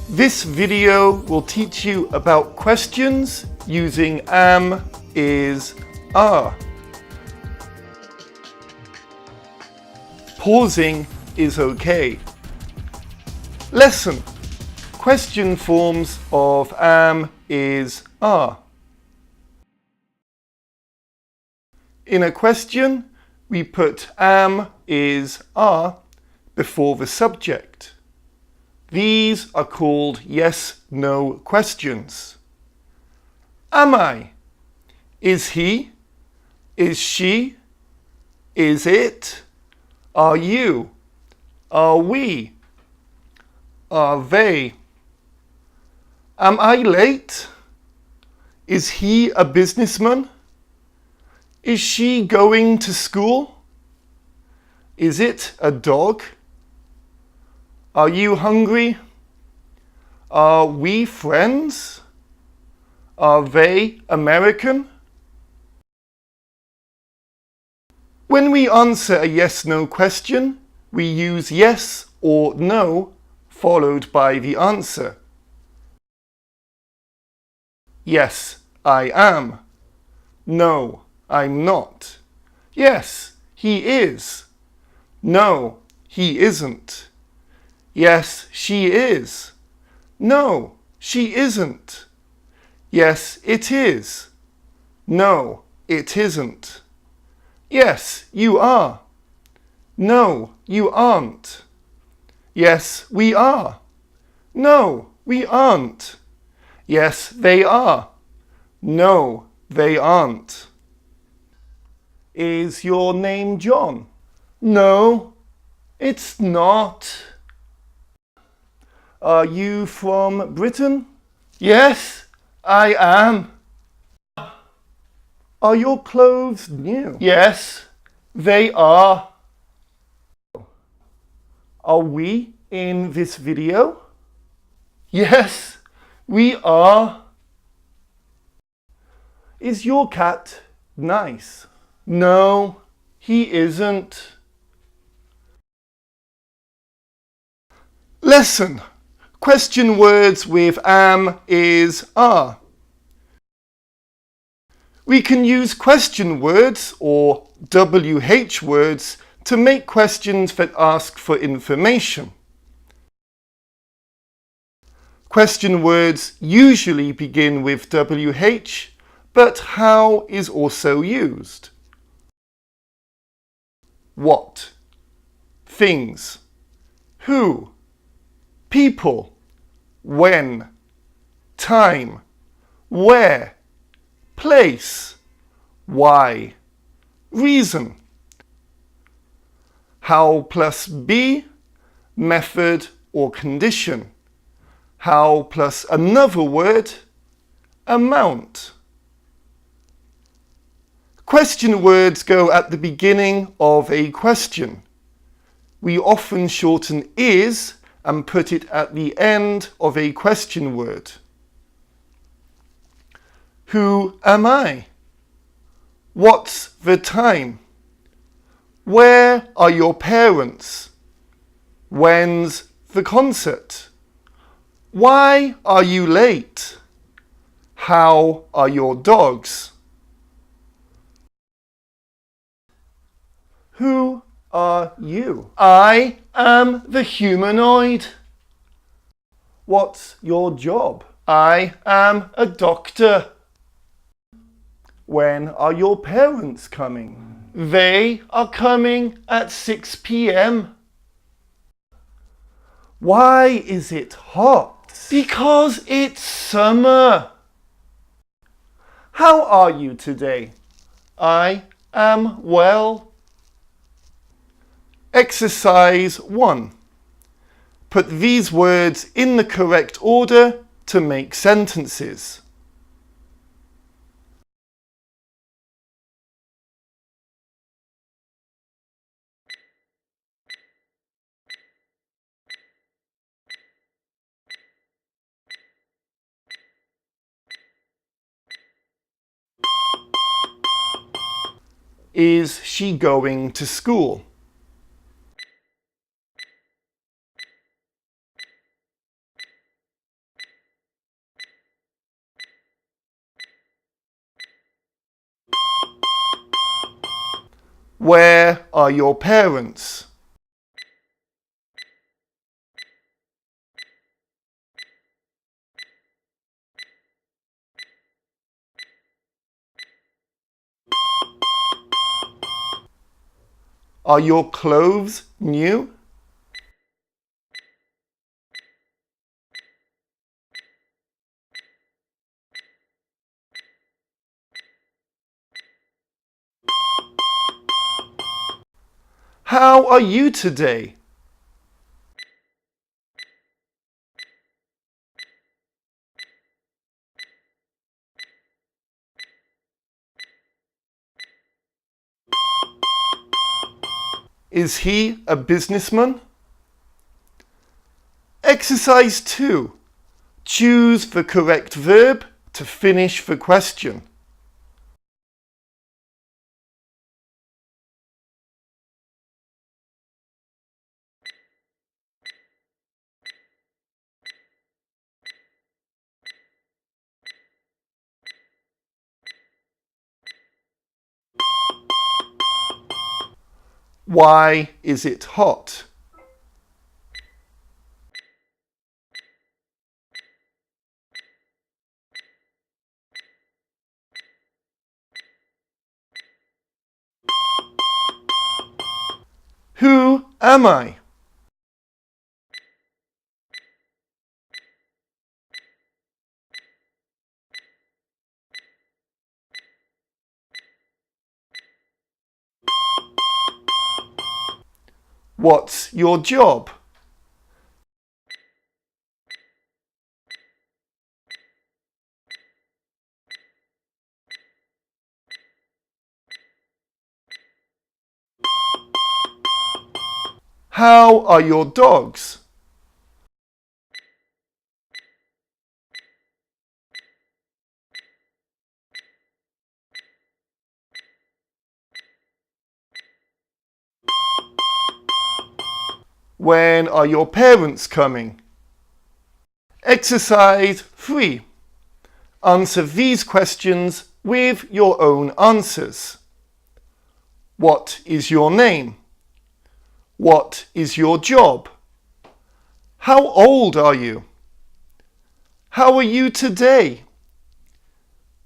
This video will teach you about questions using am, is, are. Pausing is okay. Lesson. Question forms of am, is, are. In a question, we put am, is, are before the subject. These are called yes/no questions. Am I? Is he? Is she? Is it? Are you? Are we? Are they? Am I late? Is he a businessman? Is she going to school? Is it a dog? Are you hungry? Are we friends? Are they American? When we answer a yes/no question, we use yes or no followed by the answer. Yes, I am. No, I'm not. Yes, he is. No, he isn't. Yes, she is. No, she isn't. Yes, it is. No, it isn't. Yes, you are. No, you aren't. Yes, we are. No, we aren't. Yes, they are. No, they aren't. Is your name John? No, it's not. Are you from Britain? Yes, I am. Are your clothes new? Yes, they are. Are we in this video? Yes, we are. Is your cat nice? No, he isn't. Lesson. Question words with am, is, are. We can use question words or WH words to make questions that ask for information. Question words usually begin with WH, but how is also used. What? Things. Who? People. When? Time. Where? Place. Why? Reason. How plus be, method or condition. How plus another word, amount. Question words go at the beginning of a question. We often shorten is and put it at the end of a question word. Who am I? What's the time? Where are your parents? When's the concert? Why are you late? How are your dogs? Who are you? I am the humanoid. What's your job? I am a doctor. When are your parents coming? They are coming at 6 p.m. Why is it hot? Because it's summer. How are you today? I am well. Exercise 1. Put these words in the correct order to make sentences. Is she going to school? Where are your parents? Are your clothes new? How are you today? Is he a businessman? Exercise 2. Choose the correct verb to finish the question. Why is it hot? Who am I? What's your job? How are your dogs? When are your parents coming? Exercise 3. Answer these questions with your own answers. What is your name? What is your job? How old are you? How are you today?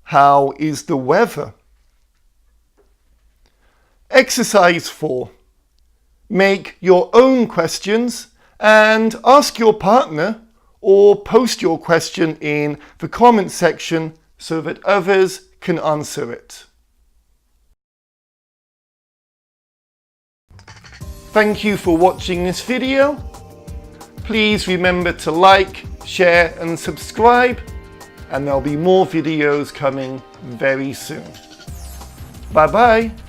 How is the weather? Exercise 4. Make your own questions and ask your partner or post your question in the comment section so that others can answer it. Thank you for watching this video. Please remember to like, share and subscribe, and there'll be more videos coming very soon. Bye bye.